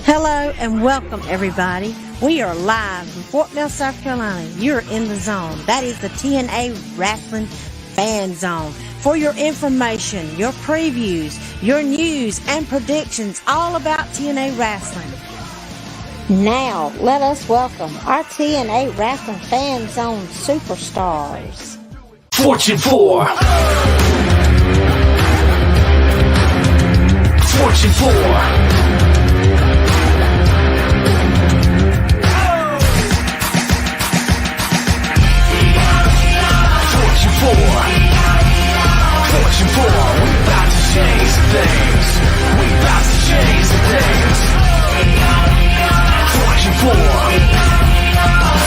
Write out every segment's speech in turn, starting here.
Hello and welcome, everybody. We are live from Fort Mill, South Carolina. You're in the zone. That is the TNA Wrestling Fan Zone. For your information, your previews, your news, and predictions all about TNA Wrestling. Now, let us welcome our TNA Wrestling Fan Zone superstars. Fortune 4. Fortune 4. Fortune 4, we about to change things. We about to change things. Fortune 4.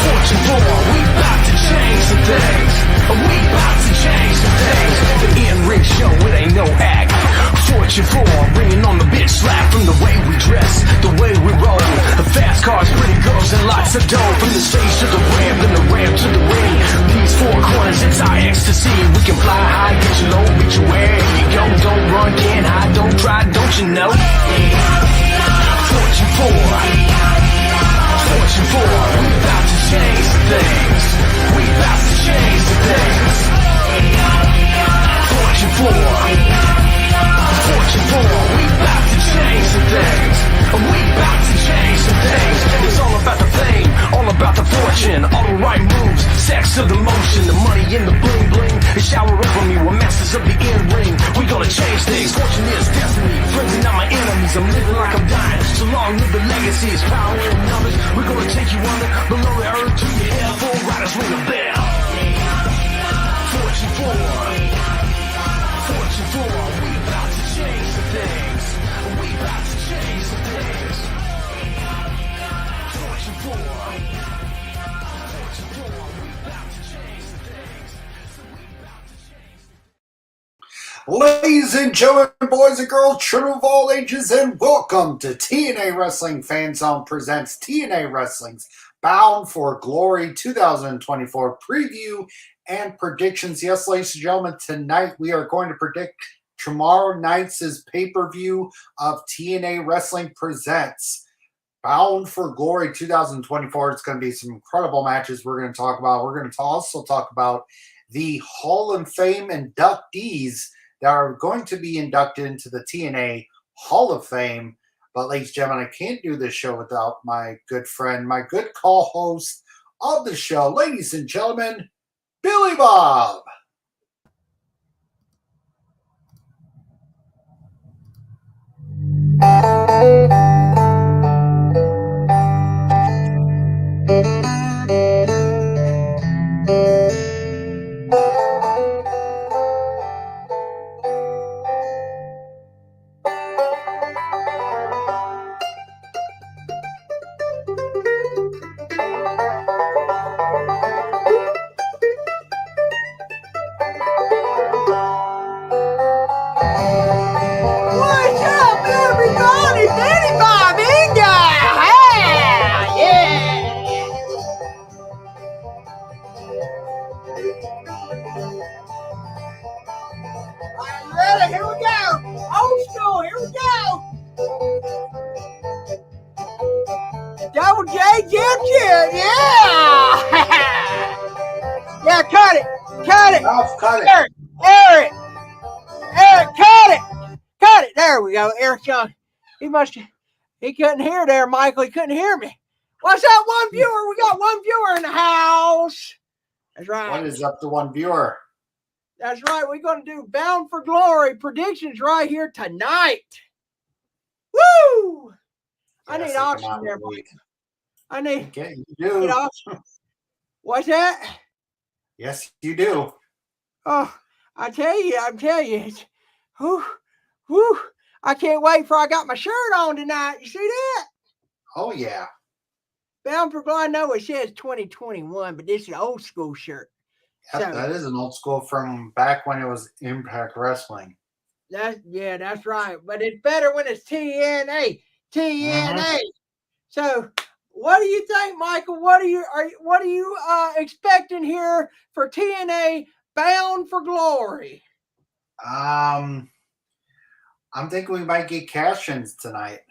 Fortune 4, we about to change things. We about to change things. The in-ring show, it ain't no act. Fortune 4, bringing on the bitch slap. From the way we dress, the way we roll. The fast cars, pretty girls, and lots of dough. From the stage to the ramp, and the ramp to the ring. These four corners, it's our ecstasy. We can fly high, get you low, meet you where you go. Don't run, can't hide, don't try, don't you know? Fortune 4. Fortune 4, we about to change things. We about to change things. Fortune 4. Fortune 4, we about to change some things. We about to change some things. It's all about the fame, all about the fortune, all the right moves, sex of the motion, the money in the bling bling. They shower over me, we're masters of the in-ring. We gonna change things, fortune is destiny. Friends are not my enemies, I'm living like I'm dying. So long live the legacies, power in numbers. We're gonna take you under, below the earth to your hell. Full riders ring a bell. Fortune 4. Fortune 4, we about to change some things. We about to change some things. Fortune 4. Fortune 4, we about to change some things. So we about to change. Ladies and gentlemen, boys and girls, children of all ages, and welcome to TNA Wrestling Fan Zone presents TNA Wrestling's Bound for Glory 2024 preview and predictions. Yes, ladies and gentlemen, tonight we are going to predict tomorrow night's pay-per-view of TNA Wrestling Presents Bound for Glory 2024. It's going to be some incredible matches we're going to talk about. We're going to also talk about the Hall of Fame inductees that are going to be inducted into the TNA Hall of Fame. But ladies and gentlemen, I can't do this show without my good friend, my good co-host of the show, ladies and gentlemen, Billy Bob. Double J, yeah! Yeah, cut it! Eric, cut it! There we go, Eric Young. He couldn't hear there, Michael. He couldn't hear me. What's that, one viewer? We got one viewer in the house. That's right. What is up to one viewer? That's right. We're going to do Bound for Glory predictions right here tonight. Woo! I need oxygen there, Mike. I need oxygen. What's that? Yes, you do. Oh, I'm telling you, it's, whew, I can't wait for I got my shirt on tonight. You see that? Oh, yeah. Bound for Glory. I know it says 2021, but this is an old school shirt. Yep, So, that is an old school from back when it was Impact Wrestling. That's right. But it's better when it's TNA. Mm-hmm. So, what do you think, Michael? What are you expecting here for TNA Bound for Glory? I'm thinking we might get cash-ins tonight.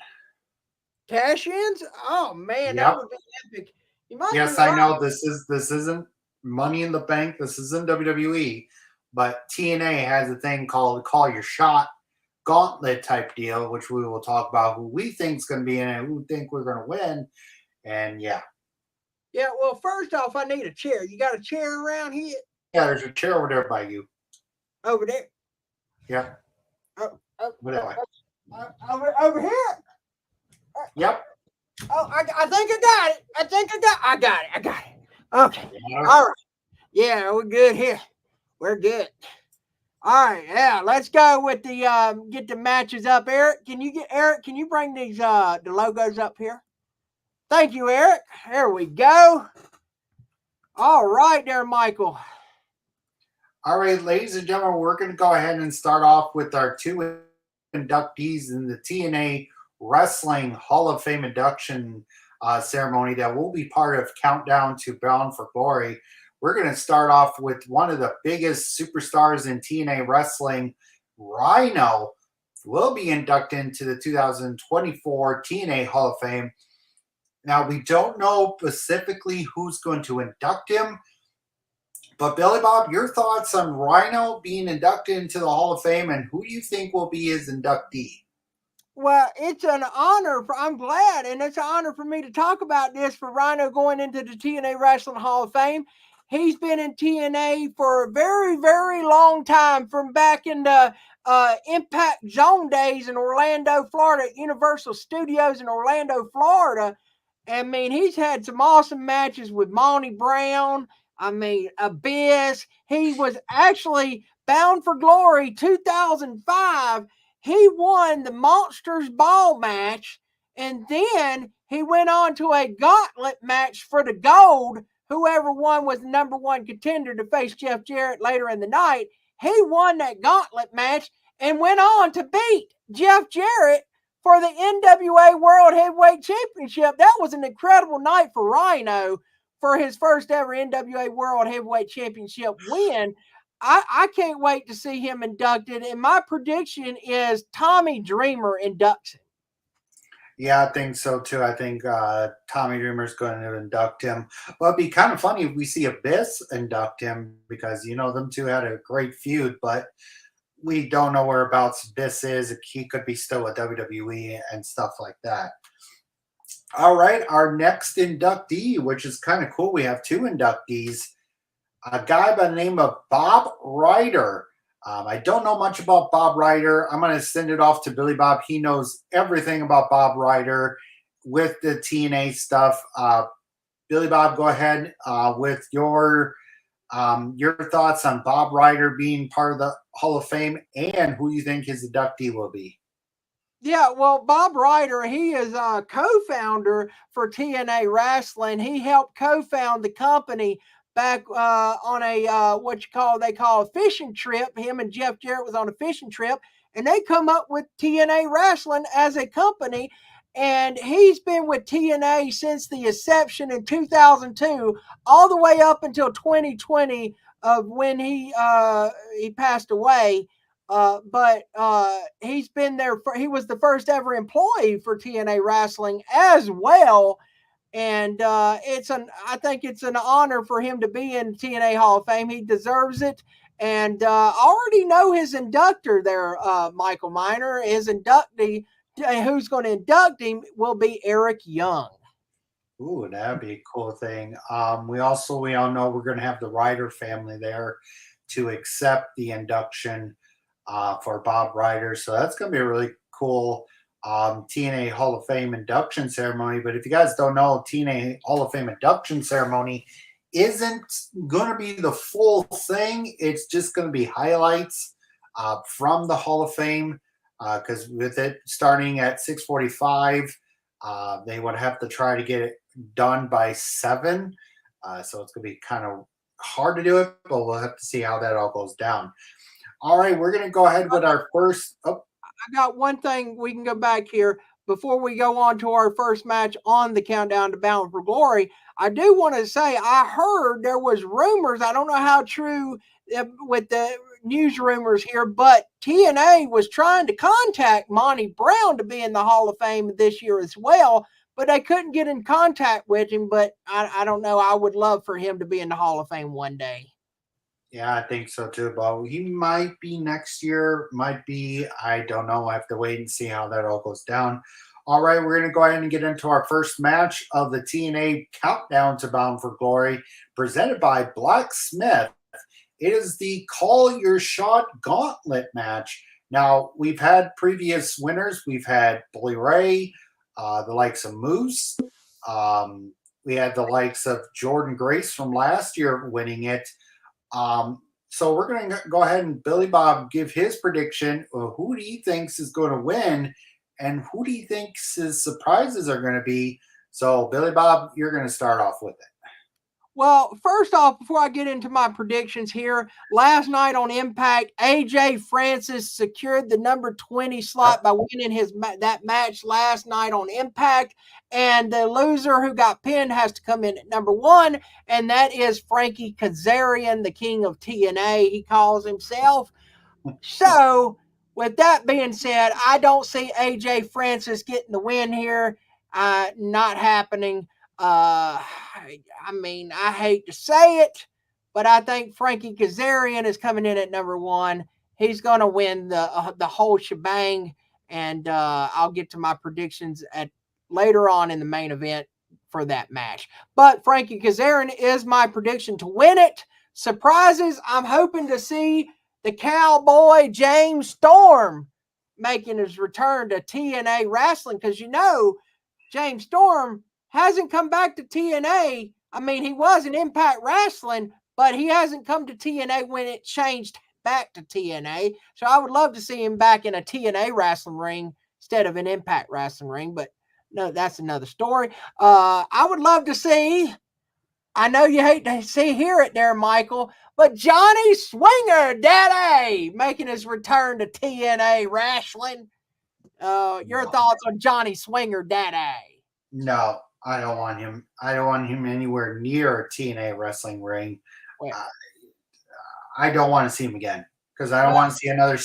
Cash-ins? Oh man, that Yep. would be epic. You must Yes, be I right. know this isn't Money in the Bank. This isn't WWE, but TNA has a thing called Call Your Shot gauntlet type deal, which we will talk about who we think is going to be in it, who we think we're going to win, and yeah. Yeah, well, first off, I need a chair. You got a chair around here? Yeah, there's a chair over there by you. Over there? Yeah. Whatever. Over here? Yep. Oh, I think I got it. I got it. Okay. Yeah. All right. Yeah, we're good here. We're good. All right. Yeah, let's go with the get the matches up. Eric, can you bring these the logos up here? Thank you, Eric. There we go. All right there, Michael. All right, ladies and gentlemen, we're going to go ahead and start off with our two inductees in the TNA Wrestling Hall of Fame induction ceremony that will be part of Countdown to Bound for Glory. We're going to start off with one of the biggest superstars in TNA wrestling, Rhino, will be inducted into the 2024 TNA Hall of Fame. Now, we don't know specifically who's going to induct him, but Billy Bob, your thoughts on Rhino being inducted into the Hall of Fame, and who do you think will be his inductee? Well, it's an honor. I'm glad, and it's an honor for me to talk about this for Rhino going into the TNA Wrestling Hall of Fame. He's been in TNA for a very, very long time, from back in the Impact Zone days in Orlando, Florida, at Universal Studios in Orlando, Florida. I mean, he's had some awesome matches with Monty Brown. I mean, Abyss. He was actually Bound for Glory 2005. He won the Monsters Ball match, and then he went on to a gauntlet match for the gold. Whoever won was the number one contender to face Jeff Jarrett later in the night. He won that gauntlet match and went on to beat Jeff Jarrett for the NWA World Heavyweight Championship. That was an incredible night for Rhino for his first ever NWA World Heavyweight Championship win. I can't wait to see him inducted, and my prediction is Tommy Dreamer inducts him. Yeah, I think so too. I think Tommy Dreamer's going to induct him. Well, it'd be kind of funny if we see Abyss induct him, because, you know, them two had a great feud, but we don't know whereabouts Abyss is. He could be still at WWE and stuff like that. All right, our next inductee, which is kind of cool. We have two inductees. A guy by the name of Bob Ryder. I don't know much about Bob Ryder. I'm going to send it off to Billy Bob. He knows everything about Bob Ryder with the TNA stuff. Billy Bob, go ahead with your thoughts on Bob Ryder being part of the Hall of Fame and who you think his inductee will be. Yeah, well, Bob Ryder, he is a co-founder for TNA Wrestling. He helped co-found the company back on a they call a fishing trip. Him and Jeff Jarrett was on a fishing trip, and they come up with TNA Wrestling as a company. And he's been with TNA since the inception in 2002, all the way up until 2020, of when he passed away. But he's been there. He was the first ever employee for TNA Wrestling as well. And I think it's an honor for him to be in TNA Hall of Fame. He deserves it. And I already know his inductor there, Michael Miner. His inductee, who's going to induct him, will be Eric Young. Ooh, that'd be a cool thing. We all know we're going to have the Ryder family there to accept the induction for Bob Ryder. So that's going to be a really cool TNA Hall of Fame induction ceremony. But if you guys don't know, TNA Hall of Fame induction ceremony isn't going to be the full thing. It's just going to be highlights from the Hall of Fame, because with it starting at 6:45, they would have to try to get it done by 7. So it's going to be kind of hard to do it, but we'll have to see how that all goes down. All right, we're going to go ahead with our first. Oh. I got one thing. We can go back here before we go on to our first match on the Countdown to Bound for Glory. I do want to say I heard there was rumors. I don't know how true with the news rumors here, but TNA was trying to contact Monty Brown to be in the Hall of Fame this year as well, but they couldn't get in contact with him. But I don't know. I would love for him to be in the Hall of Fame one day. Yeah, I think so too, but he might be next year, might be. I don't know. I have to wait and see how that all goes down. All right, we're going to go ahead and get into our first match of the TNA Countdown to Bound for Glory, presented by Blacksmith. It is the Call Your Shot Gauntlet match. Now, we've had previous winners. We've had Bully Ray, the likes of Moose. We had the likes of Jordynne Grace from last year winning it. So we're going to go ahead and Billy Bob give his prediction of who he thinks is going to win and who do you think his surprises are going to be. So, Billy Bob, you're going to start off with it. Well, first off, before I get into my predictions here, last night on Impact, AJ Francis secured the number 20 slot by winning that match last night on Impact. And the loser who got pinned has to come in at number 1, and that is Frankie Kazarian, the king of TNA, he calls himself. So, with that being said, I don't see AJ Francis getting the win here. Not happening. I mean, I hate to say it, but I think Frankie Kazarian is coming in at number 1. He's going to win the whole shebang, and I'll get to my predictions at later on in the main event for that match. But Frankie Kazarian is my prediction to win it. Surprises, I'm hoping to see the Cowboy James Storm making his return to TNA wrestling, because James Storm hasn't come back to TNA. I mean, he was in Impact Wrestling, but he hasn't come to TNA when it changed back to TNA. So I would love to see him back in a TNA wrestling ring instead of an Impact Wrestling ring, but no, that's another story. I would love to see, I know you hate to hear it there, Michael, but Johnny Swinger Daddy making his return to TNA wrestling. Your thoughts on Johnny Swinger Daddy? No, I don't want him. I don't want him anywhere near a TNA wrestling ring. I don't want to see him again because I don't want to see another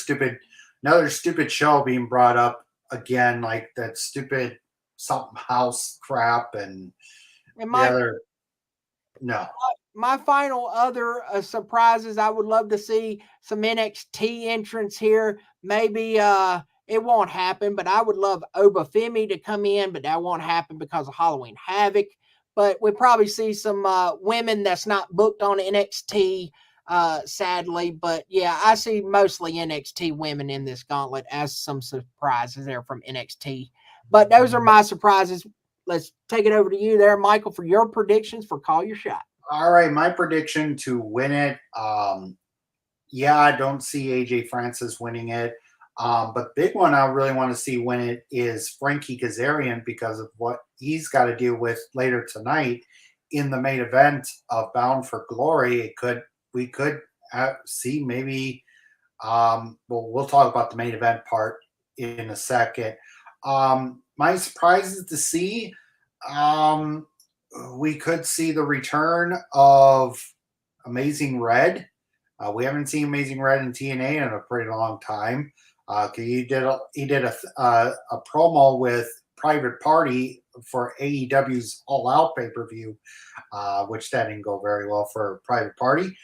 stupid show being brought up again, like that stupid something house crap and no. My final other surprises, I would love to see some NXT entrance here. Maybe it won't happen, but I would love Obafemi to come in, but that won't happen because of Halloween Havoc. But we'll probably see some women that's not booked on NXT, sadly. But yeah, I see mostly NXT women in this gauntlet as some surprises there from NXT. But those are my surprises. Let's take it over to you there, Michael, for your predictions for Call Your Shot. All right, my prediction to win it. I don't see AJ Francis winning it. But big one I really want to see win it is Frankie Kazarian because of what he's got to deal with later tonight in the main event of Bound for Glory. We could see maybe. We'll talk about the main event part in a second. My surprises to see. We could see the return of Amazing Red. We haven't seen Amazing Red in TNA in a pretty long time. He did a promo with Private Party for AEW's All Out pay-per-view, which that didn't go very well for Private Party.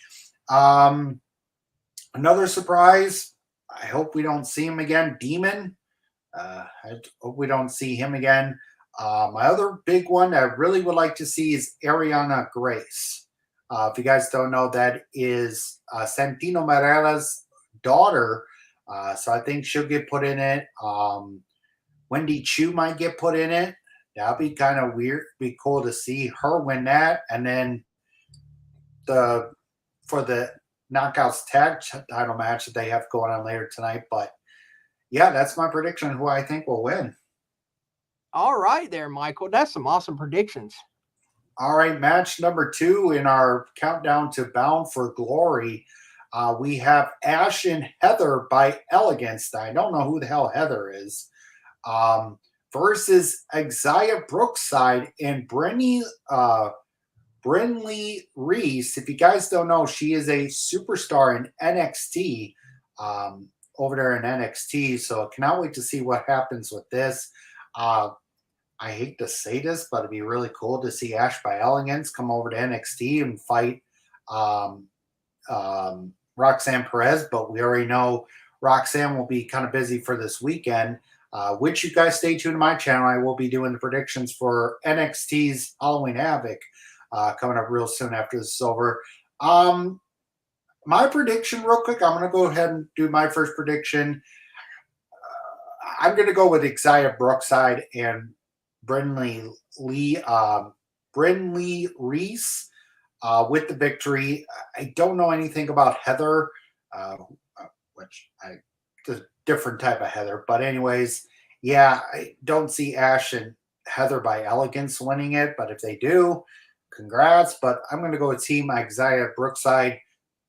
Another surprise. I hope we don't see him again. Demon. I hope we don't see him again. My other big one I really would like to see is Ariana Grace. If you guys don't know, that is Santino Marella's daughter. So I think she'll get put in it. Wendy Chu might get put in it. That'd be kind of weird. Be cool to see her win that. And then for the Knockouts tag title match that they have going on later tonight. But yeah, that's my prediction who I think will win. All right there, Michael. That's some awesome predictions. All right, match number 2 in our countdown to Bound for Glory. We have Ash and Heather by Elegance. I don't know who the hell Heather is. Versus Exia Brookside and Brittany Brynlee Reese. If you guys don't know, she is a superstar in NXT, over there in NXT. So I cannot wait to see what happens with this. I hate to say this, but it'd be really cool to see Ash by Elegance come over to NXT and fight Roxanne Perez. But we already know Roxanne will be kind of busy for this weekend. Which you guys stay tuned to my channel. I will be doing the predictions for NXT's Halloween Havoc coming up real soon after this is over. My prediction real quick, I'm going to go ahead and do my first prediction. I'm going to go with Xia Brookside and Brynlee Reese with the victory. I don't know anything about Heather, the different type of Heather. But anyways, yeah, I don't see Ash and Heather by Elegance winning it. But if they do, congrats. But I'm going to go with Team Xia Brookside.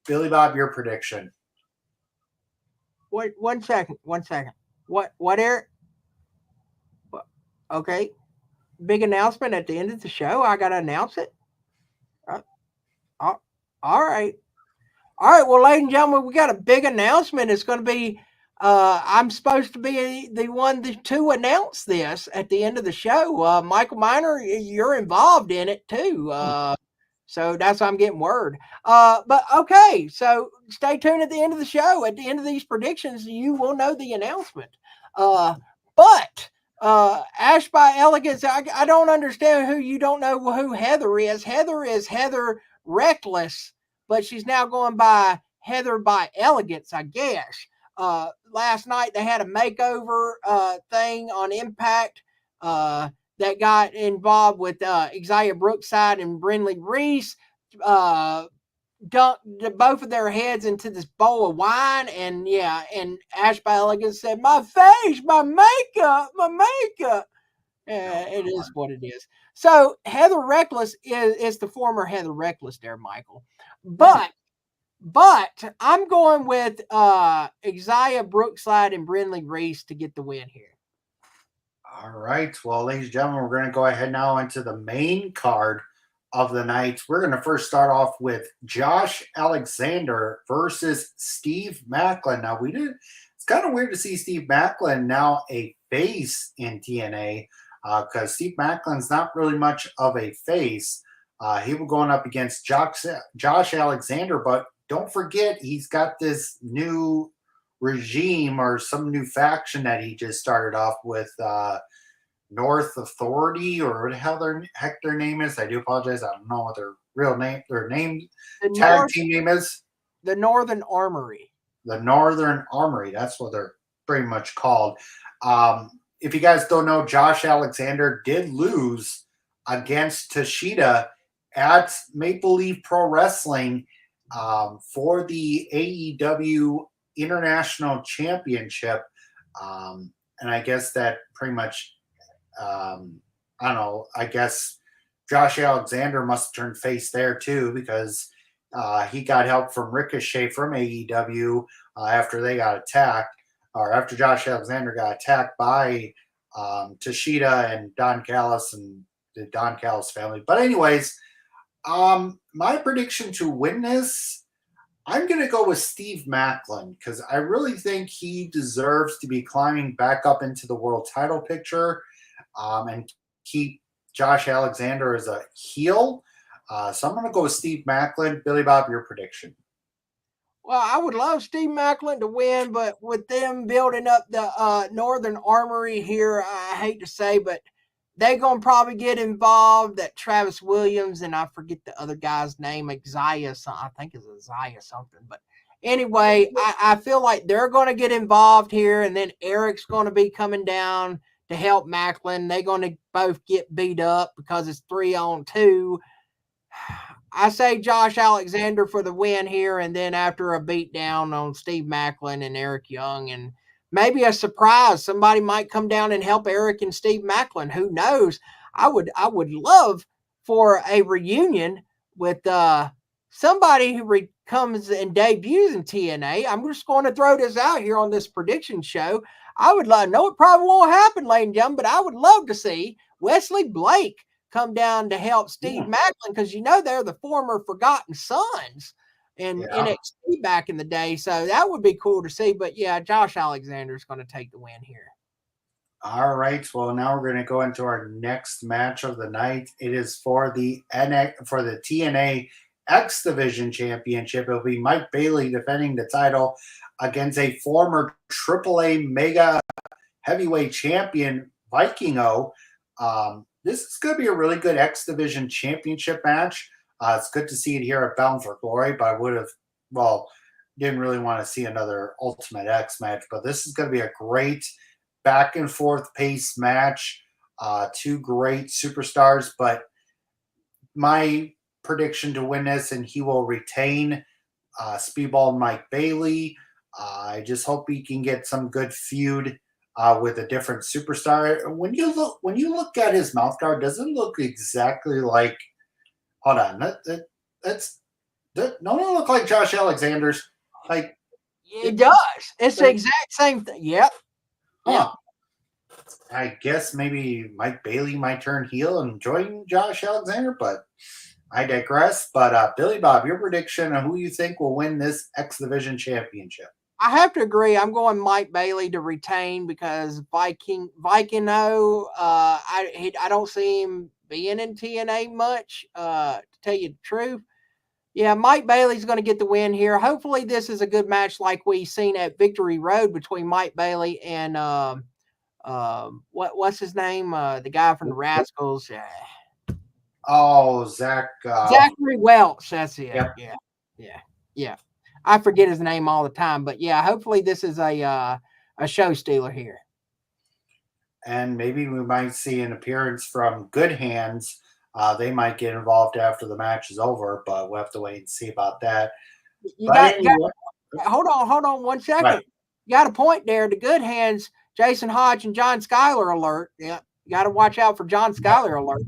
Billy Bob, your prediction. Wait, 1 second. What, Eric? Okay. Big announcement at the end of the show. I got to announce it. All right. Well, ladies and gentlemen, we got a big announcement. It's going to be, I'm supposed to be the one to announce this at the end of the show. Michael Miner, you're involved in it too. So that's why I'm getting word. But okay, so stay tuned at the end of the show. At the end of these predictions, you will know the announcement. But Ash by Elegance, I don't understand who you don't know who Heather is. Heather is Heather Reckless, but she's now going by Heather by Elegance, I guess. Last night they had a makeover thing on Impact that got involved with Xia Brookside and Brynlee Reese. Dunked both of their heads into this bowl of wine, and Ash by Elegance said, "My face, my makeup." It is what it is. So Heather Reckless is the former Heather Reckless there, Michael. But I'm going with Xia Brookside and Brynlee Reese to get the win here. All right. Well, ladies and gentlemen, we're going to go ahead now into the main card of the night. We're going to first start off with Josh Alexander versus Steve Maclin. Now, it's kind of weird to see Steve Maclin now a face in TNA because Steve Maclin's not really much of a face. He was going up against Josh Alexander, but don't forget he's got this new regime or some new faction that he just started off with, North Authority, or what the hell their name is. I do apologize. I don't know what their real name, team name is. The Northern Armory. The Northern Armory. That's what they're pretty much called. If you guys don't know, Josh Alexander did lose against Tashida at Maple Leaf Pro Wrestling for the AEW International Championship. And I guess that pretty much, I don't know, I guess Josh Alexander must have turned face there too, because he got help from Ricochet from AEW after they got attacked, or after Josh Alexander got attacked by Tashida and Don Callis and the Don Callis family. But anyways, my prediction to win this, I'm going to go with Steve Maclin, because I really think he deserves to be climbing back up into the world title picture and keep Josh Alexander as a heel. So I'm going to go with Steve Maclin. Billy Bob, your prediction. Well, I would love Steve Maclin to win, but with them building up the Northern Armory here, I hate to say, but they're going to probably get involved. That Travis Williams, and I forget the other guy's name, Xia, I think it's Xia something. But anyway, I feel like they're going to get involved here, and then Eric's going to be coming down to help Maclin. They're going to both get beat up because it's 3-on-2. I say Josh Alexander for the win here, and then after a beatdown on Steve Maclin and Eric Young, and maybe a surprise, somebody might come down and help Eric and Steve Maclin. Who knows? I would love for a reunion with somebody who comes and debuts in TNA. I'm just going to throw this out here on this prediction show. I would love, no, it probably won't happen, ladies and gentlemen, but I would love to see Wesley Blake come down to help Steve Macklin, because they're the former Forgotten Sons in NXT back in the day. So that would be cool to see. But yeah, Josh Alexander is going to take the win here. All right. Well, now we're going to go into our next match of the night. It is for the TNA X Division Championship. It'll be Mike Bailey defending the title against a former AAA Mega Heavyweight Champion, Vikingo. This is going to be a really good X Division Championship match. It's good to see it here at Bound for Glory, but I didn't really want to see another Ultimate X match, but this is going to be a great back and forth pace match. Two great superstars, but my prediction to win this, and he will retain Speedball Mike Bailey. I just hope he can get some good feud with a different superstar. When you look at his mouth guard, does it look exactly like? Hold on, that's no one look like Josh Alexander's. Like it does. It's the exact same thing. Yep. Huh. I guess maybe Mike Bailey might turn heel and join Josh Alexander, but I digress. But Billy Bob, your prediction on who you think will win this X Division Championship? I have to agree. I'm going Mike Bailey to retain because Vikingo, I don't see him being in TNA much, to tell you the truth. Yeah, Mike Bailey's going to get the win here. Hopefully this is a good match like we seen at Victory Road between Mike Bailey and what's his name? The guy from the Rascals. Zachary Welch. That's it. Yep. Yeah. I forget his name all the time, but yeah, hopefully this is a show stealer here. And maybe we might see an appearance from Good Hands. They might get involved after the match is over, but we'll have to wait and see about that. Hold on 1 second. Right. You got a point there. The Good Hands, Jason Hodge and John Schuyler alert. Yeah, you got to watch out for John Schuyler alert.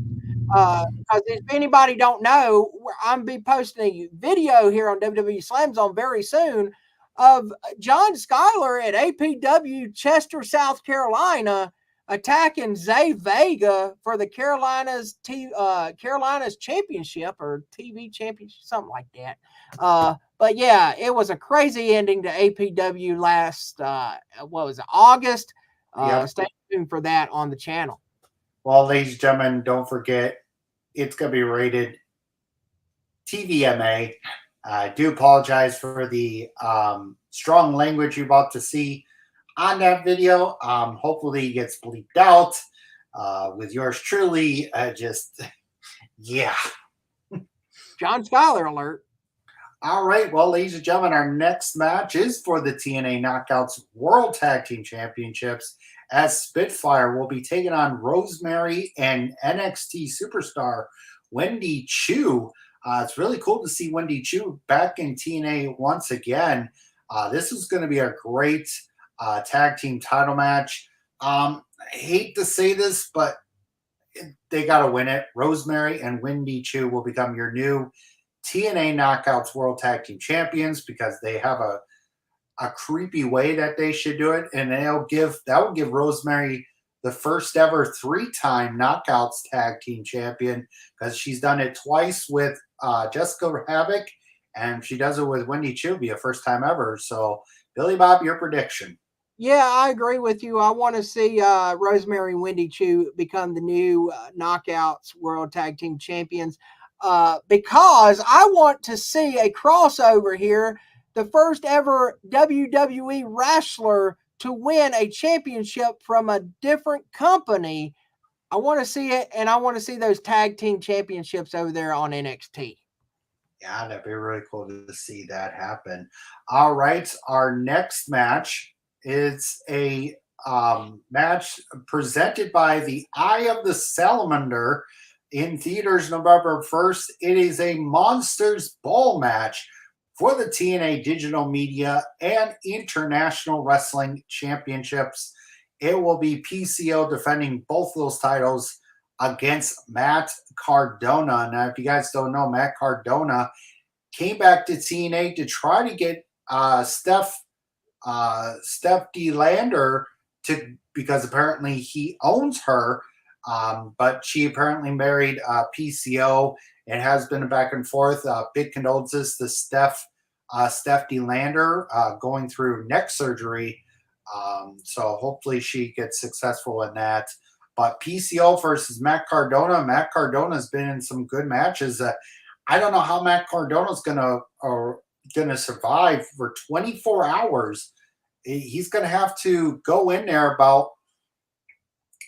Because if anybody don't know, I'm be posting a video here on WWE Slam Zone very soon of John Schuyler at APW Chester, South Carolina, attacking Zay Vega for the Carolinas championship or TV championship, something like that. But yeah, it was a crazy ending to APW last August. Stay tuned for that on the channel. Well, ladies and gentlemen, don't forget, it's going to be rated TVMA. I do apologize for the strong language you're about to see on that video. Hopefully it gets bleeped out with yours truly. John Schuyler alert. All right. Well, ladies and gentlemen, our next match is for the TNA Knockouts World Tag Team Championships, as Spitfire will be taking on Rosemary and NXT superstar Wendy Chu. It's really cool to see Wendy Chu back in TNA once again. This is going to be a great tag team title match. I hate to say this, but they got to win it. Rosemary and Wendy Chu will become your new TNA Knockouts World Tag Team Champions because they have a creepy way that they should do it, and that will give Rosemary the first ever 3-time Knockouts Tag Team Champion, because she's done it twice with Jessica Havoc, and she does it with Wendy Chu, be a first time ever. So, Billy Bob, your prediction? Yeah, I agree with you. I want to see Rosemary and Wendy Chu become the new Knockouts World Tag Team Champions because I want to see a crossover here. The first ever WWE wrestler to win a championship from a different company. I want to see it, and I want to see those tag team championships over there on NXT. Yeah, that'd be really cool to see that happen. All right, our next match is a match presented by the Eye of the Salamander in theaters November 1st. It is a Monsters Ball match for the TNA Digital Media and International Wrestling Championships. It will be PCO defending both those titles against Matt Cardona. Now, if you guys don't know, Matt Cardona came back to TNA to try to get Steph DeLander because apparently he owns her. But she apparently married PCO. It has been a back and forth. Big condolences to Steph DeLander going through neck surgery. So hopefully she gets successful in that. But PCO versus Matt Cardona. Matt Cardona's been in some good matches. I don't know how Matt Cardona's gonna survive for 24 hours. He's gonna have to go in there about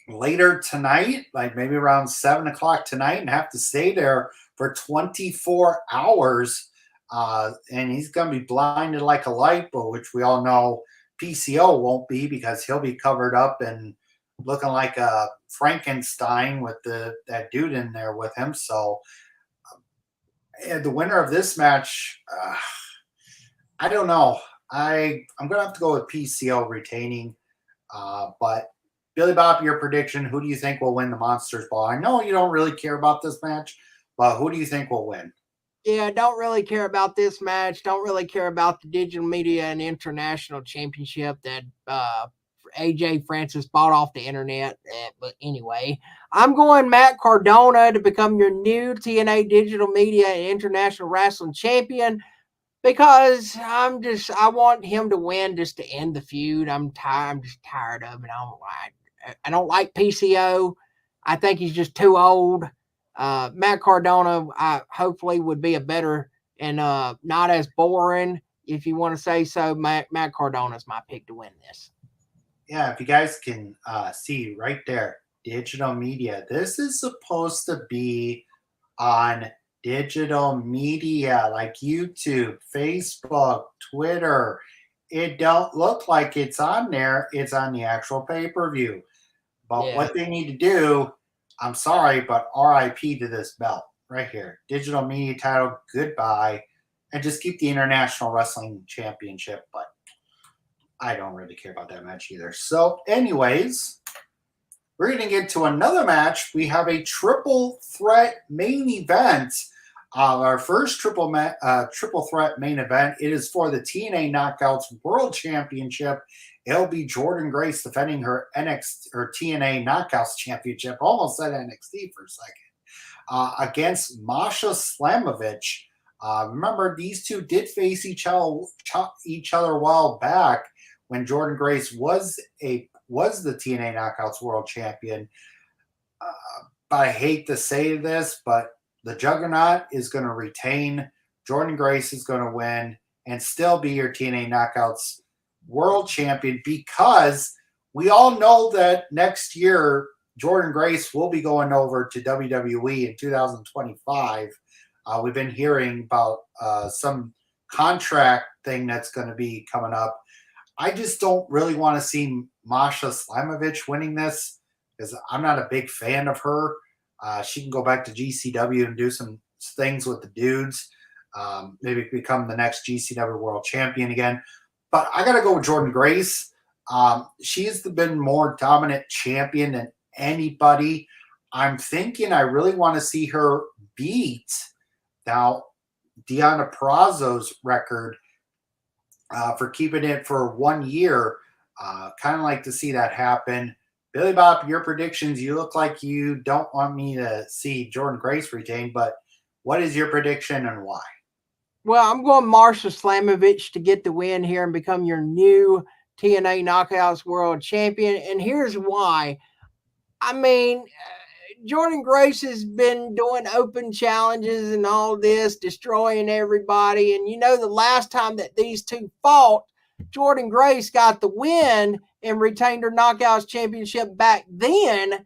later tonight, like maybe around 7 o'clock tonight, and have to stay there for 24 hours. And he's going to be blinded like a light bulb, which we all know PCO won't be, because he'll be covered up and looking like a Frankenstein with that dude in there with him. So the winner of this match, I don't know. I'm going to have to go with PCO retaining. But Billy Bob, your prediction, who do you think will win the Monsters Ball? I know you don't really care about this match, but who do you think will win? Yeah, don't really care about this match. Don't really care about the Digital Media and International Championship that AJ Francis bought off the internet. But anyway, I'm going Matt Cardona to become your new TNA Digital Media and International Wrestling Champion, because I want him to win just to end the feud. I'm just tired of it. I don't like PCO. I think he's just too old. Matt Cardona, hopefully, would be a better and not as boring, if you want to say so. Matt Cardona is my pick to win this. Yeah, if you guys can see right there, Digital Media. This is supposed to be on Digital Media like YouTube, Facebook, Twitter. It don't look like it's on there. It's on the actual pay-per-view. But what they need to do, I'm sorry, but RIP to this belt right here. Digital Media title, goodbye. And just keep the International Wrestling Championship. But I don't really care about that match either. So anyways, we're going to get to another match. We have a triple threat main event. Our first triple threat main event. It is for the TNA Knockouts World Championship. It'll be Jordynne Grace defending her TNA Knockouts Championship. Almost said NXT for a second. Against Masha Slamovich. Remember, these two did face each other a while back when Jordynne Grace was the TNA Knockouts World Champion. But I hate to say this, but the Juggernaut is going to retain. Jordynne Grace is going to win and still be your TNA Knockouts World Champion, because we all know that next year Jordynne Grace will be going over to WWE in 2025. We've been hearing about some contract thing that's going to be coming up. I just don't really want to see Masha Slamovich winning this, because I'm not a big fan of her. She can go back to GCW and do some things with the dudes. Maybe become the next GCW World Champion again. But I got to go with Jordynne Grace. She's been more dominant champion than anybody. I'm thinking I really want to see her beat now Deonna Purrazzo's record for keeping it for 1 year. Kind of like to see that happen. Billy Bob, your predictions, you look like you don't want me to see Jordynne Grace retain, but what is your prediction and why? Well, I'm going Masha Slamovich to get the win here and become your new TNA Knockouts World Champion. And here's why. I mean, Jordynne Grace has been doing open challenges and all this, destroying everybody. And you know, the last time that these two fought, Jordynne Grace got the win and retained her Knockouts Championship back then.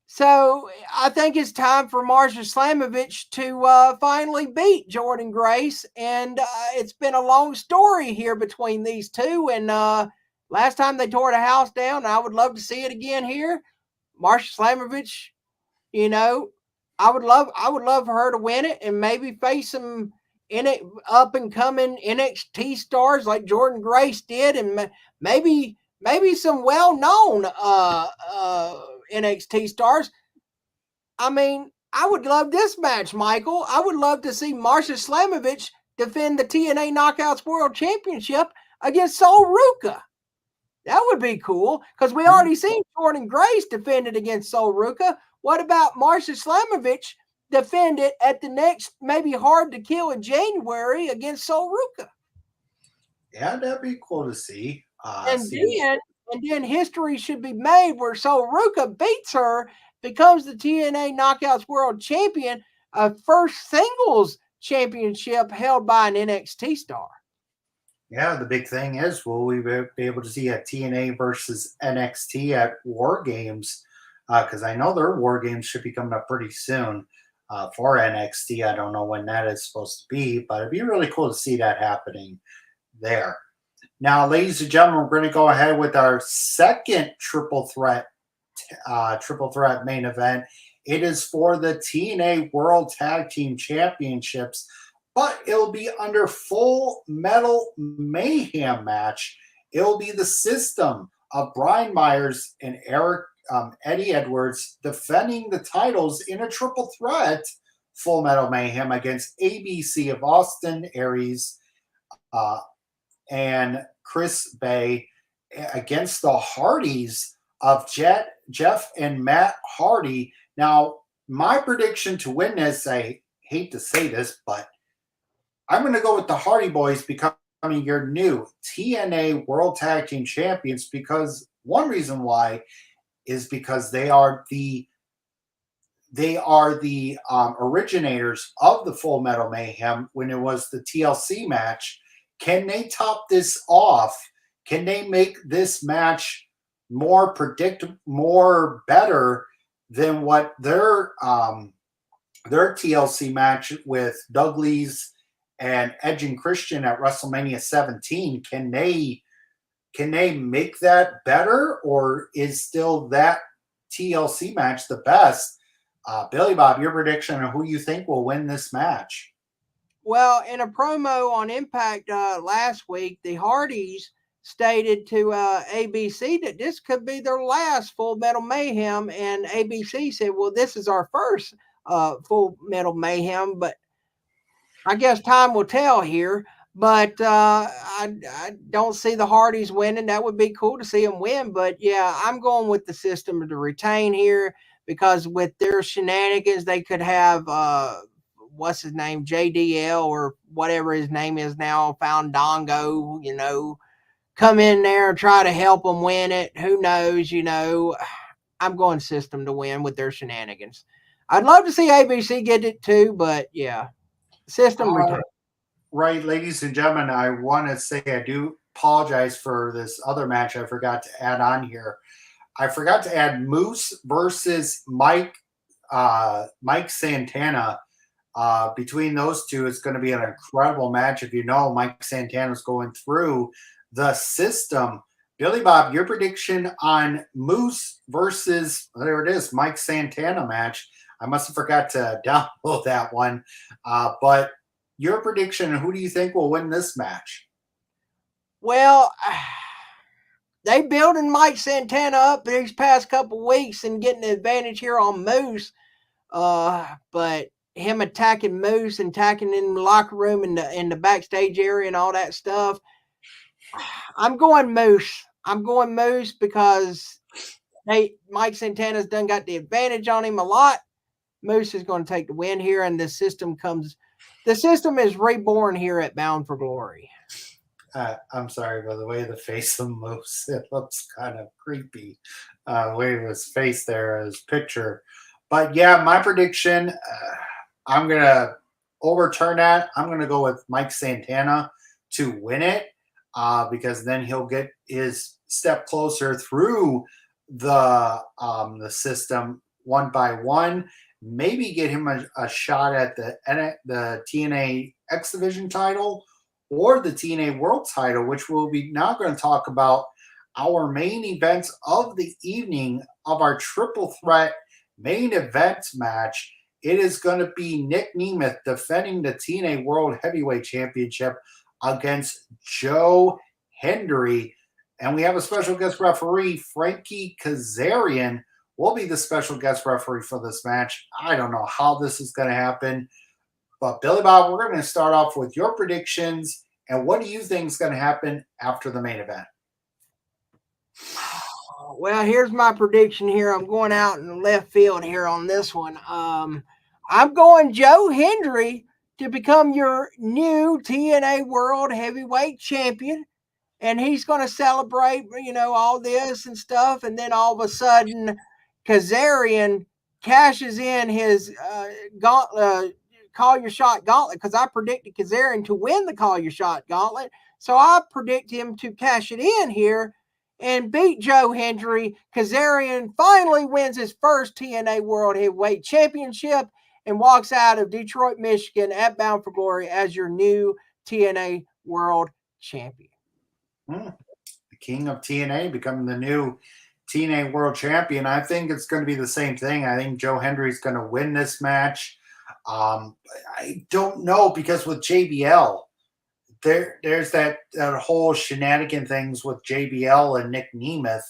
So I think it's time for Masha Slamovich to finally beat Jordynne Grace. And it's been a long story here between these two. And last time they tore the house down, and I would love to see it again here. Masha Slamovich, you know, I would love for her to win it and maybe face some up and coming NXT stars like Jordynne Grace did, and maybe some well-known NXT stars. I mean, I would love this match, Michael. I would love to see Masha Slamovich defend the TNA Knockouts World Championship against Sol Ruka. That would be cool because we already seen Jordynne Grace defend it against Sol Ruka. What about Masha Slamovich defend it at the next maybe Hard to Kill in January against Sol Ruka? Yeah, that'd be cool to see. And then history should be made where Sol Ruka beats her, becomes the TNA Knockouts World Champion, a first singles championship held by an NXT star. Yeah, the big thing is, will we be able to see a TNA versus NXT at War Games? Because I know their War Games should be coming up pretty soon for NXT. I don't know when that is supposed to be, but it'd be really cool to see that happening there. Now, ladies and gentlemen, we're going to go ahead with our second triple threat main event. It is for the TNA World Tag Team Championships, but it'll be under Full Metal Mayhem match. It'll be the system of Brian Myers and Eddie Edwards defending the titles in a triple threat Full Metal Mayhem against ABC of Austin Aries and Chris Bay against the Hardys of Jeff and Matt Hardy. Now, my prediction to win this, I hate to say this, but I'm going to go with the Hardy Boys becoming your new TNA World Tag Team Champions, because one reason why is because they are the originators of the Full Metal Mayhem when it was the TLC match. Can they top this off? Can they make this match more predictable, more better than what their TLC match with Doug Lees and Edge and Christian at WrestleMania 17? Can they make that better, or is still that TLC match the best? Billy Bob, your prediction on who you think will win this match? Well, in a promo on Impact last week, the Hardys stated to ABC that this could be their last Full Metal Mayhem, and ABC said, well, this is our first Full Metal Mayhem, but I guess time will tell here. But I don't see the Hardys winning. That would be cool to see them win. But, yeah, I'm going with the system to retain here, because with their shenanigans, they could have what's his name, JDL or whatever his name is now, Fandango, come in there and try to help them win it. Who knows, I'm going system to win with their shenanigans. I'd love to see ABC get it too, but yeah, system return. Right, ladies and gentlemen, I want to say I do apologize for this other match I forgot to add on here. I forgot to add Moose versus Mike Santana. Between those two, it's going to be an incredible match. If you know, Mike Santana's going through the system. Billy Bob, your prediction on Moose versus, there it is, Mike Santana match. I must have forgot to download that one. But your prediction, who do you think will win this match? Well, they building Mike Santana up these past couple weeks and getting the advantage here on Moose. But him attacking Moose and attacking in the locker room in the backstage area and all that stuff, I'm going Moose. I'm going Moose because Mike Santana's done got the advantage on him a lot. Moose is going to take the win here, and the system is reborn here at Bound for Glory. I'm sorry, by the way the face of Moose, it looks kind of creepy. The way his face there, his picture. But yeah, my prediction, I'm going to overturn that. I'm going to go with Mike Santana to win it, because then he'll get his step closer through the system one by one. Maybe get him a shot at the TNA X Division title or the TNA World title, which we'll be now going to talk about our main events of the evening of our triple threat main event match. It is going to be Nick Nemeth defending the TNA World Heavyweight Championship against Joe Hendry. And we have a special guest referee, Frankie Kazarian, will be the special guest referee for this match. I don't know how this is going to happen. But Billy Bob, we're going to start off with your predictions. And what do you think is going to happen after the main event? Well, here's my prediction here. I'm going out in left field here on this one. I'm going Joe Hendry to become your new TNA World Heavyweight Champion. And he's going to celebrate, all this and stuff. And then all of a sudden, Kazarian cashes in his Call Your Shot Gauntlet, because I predicted Kazarian to win the Call Your Shot Gauntlet. So I predict him to cash it in here and beat Joe Hendry. Kazarian finally wins his first TNA World Heavyweight Championship and walks out of Detroit, Michigan at Bound for Glory as your new TNA World Champion. The king of TNA becoming the new TNA World Champion. I think it's going to be the same thing. I think Joe Hendry's going to win this match. I don't know, because with JBL, there's that whole shenanigan things with JBL and Nick Nemeth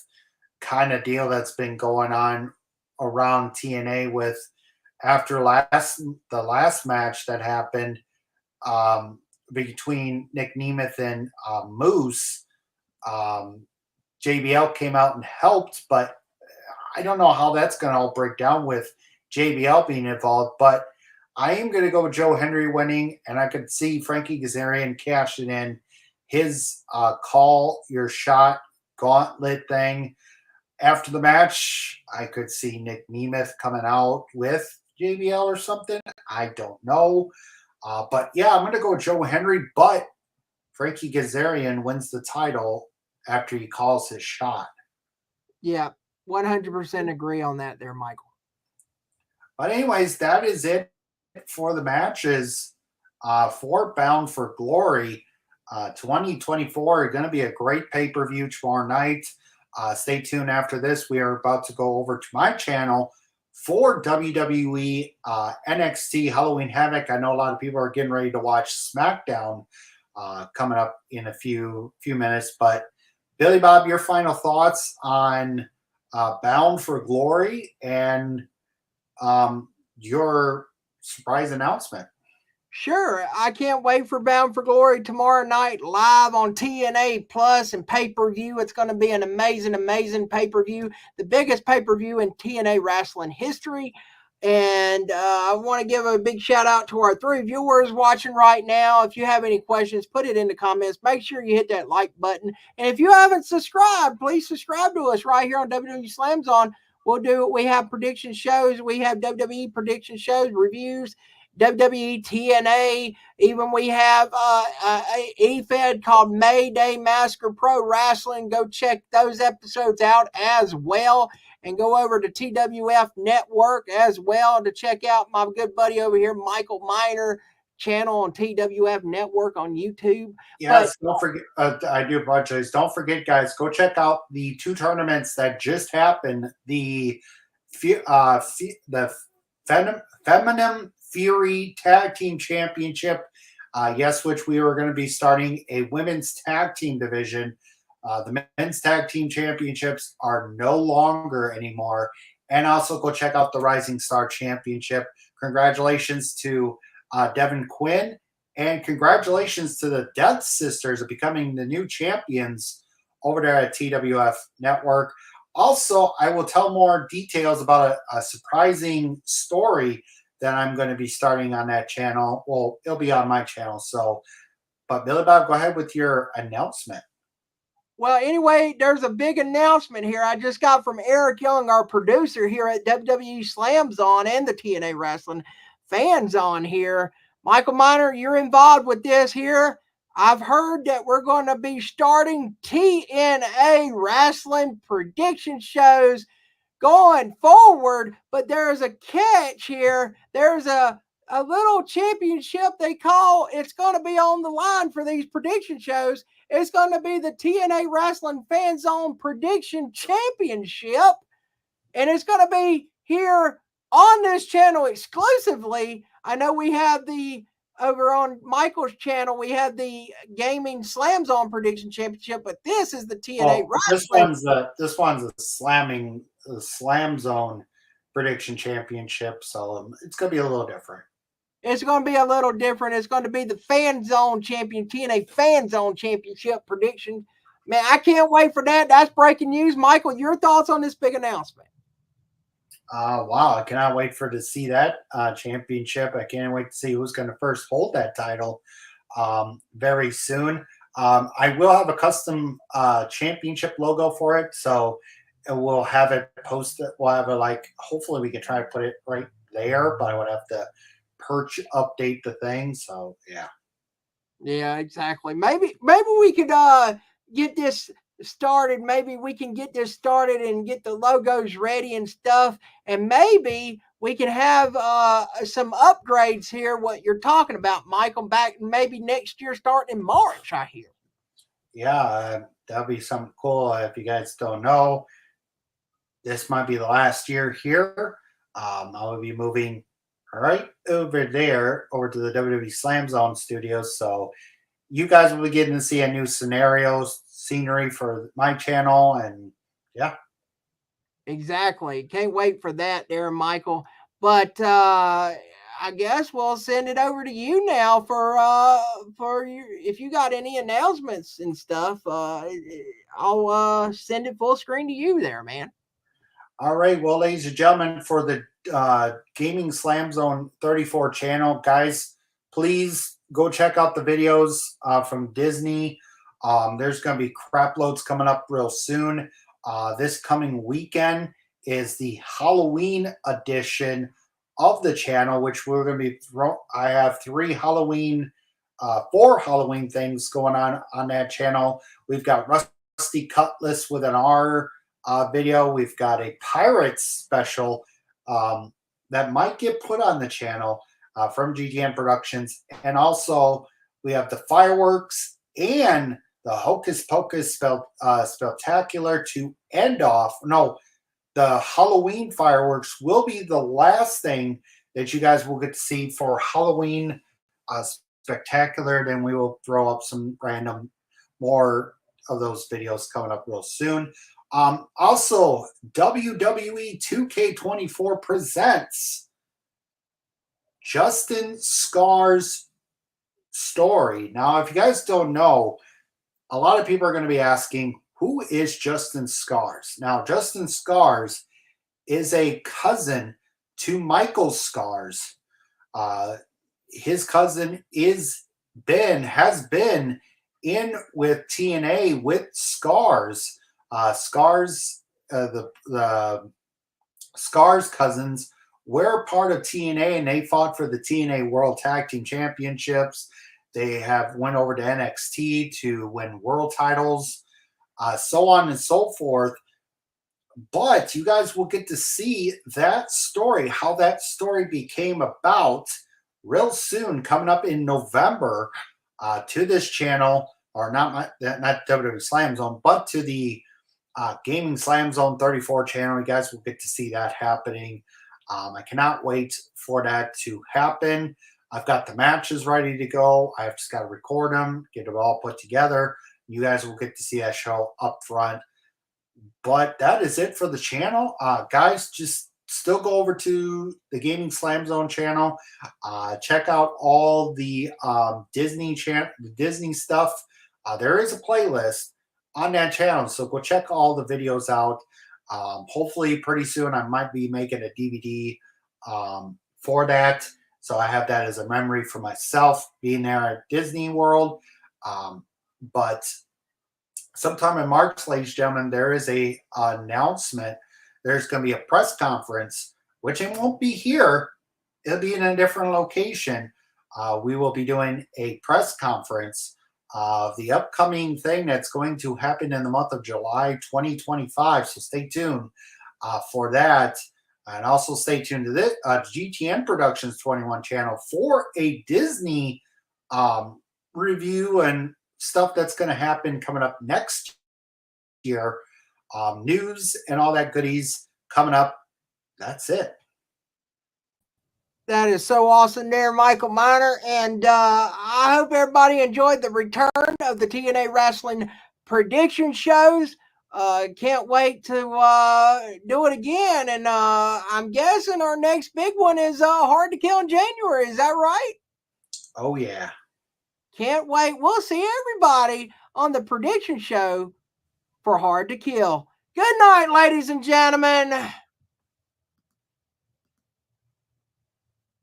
kind of deal that's been going on around TNA with after the last match that happened between Nick Nemeth and Moose. JBL came out and helped, but I don't know how that's going to all break down with JBL being involved. But I am going to go with Joe Hendry winning, and I could see Frankie Kazarian cashing in his Call Your Shot Gauntlet thing. After the match, I could see Nick Nemeth coming out with JBL or something. I don't know. But yeah, I'm going to go with Joe Hendry, but Frankie Kazarian wins the title after he calls his shot. Yeah, 100% agree on that there, Michael. But anyways, that is it for the matches for Bound for Glory 2024. Going to be a great pay-per-view tomorrow night. Stay tuned after this. We are about to go over to my channel for WWE NXT Halloween Havoc. I know a lot of people are getting ready to watch SmackDown coming up in a few minutes. But Billy Bob, your final thoughts on Bound for Glory and your surprise announcement. Sure. I can't wait for Bound for Glory tomorrow night live on TNA Plus and pay-per-view. It's going to be an amazing, amazing pay-per-view. The biggest pay-per-view in TNA wrestling history. And I want to give a big shout out to our 3 viewers watching right now. If you have any questions, put it in the comments. Make sure you hit that like button. And if you haven't subscribed, please subscribe to us right here on WWE Slam Zone. We have prediction shows. We have WWE prediction shows, reviews, WWE TNA. Even we have EFED called Mayday Massacre Pro Wrestling. Go check those episodes out as well. And go over to TWF Network as well to check out my good buddy over here, Michael Miner channel on TWF Network on YouTube. Yes, don't forget. I do apologize. Don't forget, guys. Go check out the 2 tournaments that just happened. The Feminine Fury Tag Team Championship. Yes, which we were going to be starting a women's tag team division. The men's tag team championships are no longer anymore. And also go check out the Rising Star Championship. Congratulations to Devin Quinn, and congratulations to the Death Sisters of becoming the new champions over there at TWF Network. Also, I will tell more details about a surprising story that I'm going to be starting on that channel. Well, it'll be on my channel. So, but Billy Bob, go ahead with your announcement. Well, anyway, there's a big announcement here I just got from Eric Young, our producer here at WWE Slam Zone and the TNA Wrestling Fans on here. Michael Miner, you're involved with this here. I've heard that we're going to be starting TNA wrestling prediction shows going forward, but there's a catch here. There's a little championship they call. It's going to be on the line for these prediction shows. It's going to be the TNA Wrestling Fan Zone Prediction Championship, and it's going to be here on this channel exclusively. I know we have over on Michael's channel, we have the Gaming Slam Zone Prediction Championship, but this is the TNA Wrestling. This one's a Slam Zone Prediction Championship, so it's going to be a little different. It's going to be a little different. It's going to be the Fan Zone Champion, TNA Fan Zone Championship Prediction Man, I can't wait for that. That's breaking news. Michael, your thoughts on this big announcement? Wow, I cannot wait to see that championship. I can't wait to see who's going to first hold that title very soon. I will have a custom championship logo for it, so we'll have it posted. We'll have it hopefully we can try to put it right there, but I would have to update the thing. So yeah. Yeah, exactly. Maybe we could get this started. Maybe we can get this started and get the logos ready and stuff. And maybe we can have some upgrades here. What you're talking about, Michael, back maybe next year, starting in March, I hear. Yeah, that'll be something cool. If you guys don't know, this might be the last year here. I will be moving right over there, over to the WWE Slam Zone studios. So you guys will be getting to see a new scenery for my channel, and yeah. Exactly. Can't wait for that there, Michael. But I guess we'll send it over to you now for you. If you got any announcements and stuff, I'll send it full screen to you there, man. All right, well, ladies and gentlemen, for the Gaming Slam Zone 34 channel, guys, please go check out the videos from Disney. There's going to be crap loads coming up real soon. This coming weekend is the Halloween edition of the channel, which we're going to be I have 4 Halloween things going on that channel. We've got Rusty Cutlass with an R video. We've got a Pirates special that might get put on the channel from GTN Productions. And also we have the fireworks and the Hocus Pocus Spectacular to end off. No, the Halloween fireworks will be the last thing that you guys will get to see for Halloween Spectacular. Then we will throw up some random more of those videos coming up real soon. Also, WWE 2K24 presents Justin Scar's story. Now, if you guys don't know, a lot of people are going to be asking, who is Justin Scars? Now, Justin Scars is a cousin to Michael Scars. His cousin has been in with TNA with Scars. The Scars cousins were part of TNA, and they fought for the TNA World Tag Team Championships. They have went over to NXT to win world titles, so on and so forth. But you guys will get to see that story, how that story became about, real soon, coming up in November to this channel, or not WWE Slam Zone, but to the Gaming Slam Zone 34 channel. You guys will get to see that happening. I cannot wait for that to happen. I've got the matches ready to go. I've just got to record them, get it all put together. You guys will get to see that show up front. But that is it for the channel. Guys, just still go over to the Gaming Slam Zone channel. Check out all the Disney stuff. There is a playlist on that channel, so go check all the videos out. Hopefully pretty soon I might be making a DVD for that. So I have that as a memory for myself being there at Disney World. But sometime in March, ladies and gentlemen, there is an announcement. There's going to be a press conference, which it won't be here. It'll be in a different location. We will be doing a press conference of the upcoming thing that's going to happen in the month of July 2025. So stay tuned for that. And also stay tuned to this GTN Productions 21 channel for a Disney review and stuff that's going to happen coming up next year. News and all that goodies coming up. That's it. That is so awesome there, Michael Miner. And I hope everybody enjoyed the return of the TNA Wrestling prediction shows. Can't wait to do it again. And I'm guessing our next big one is Hard to Kill in January. Is that right? Oh, yeah. Can't wait. We'll see everybody on the prediction show for Hard to Kill. Good night, ladies and gentlemen.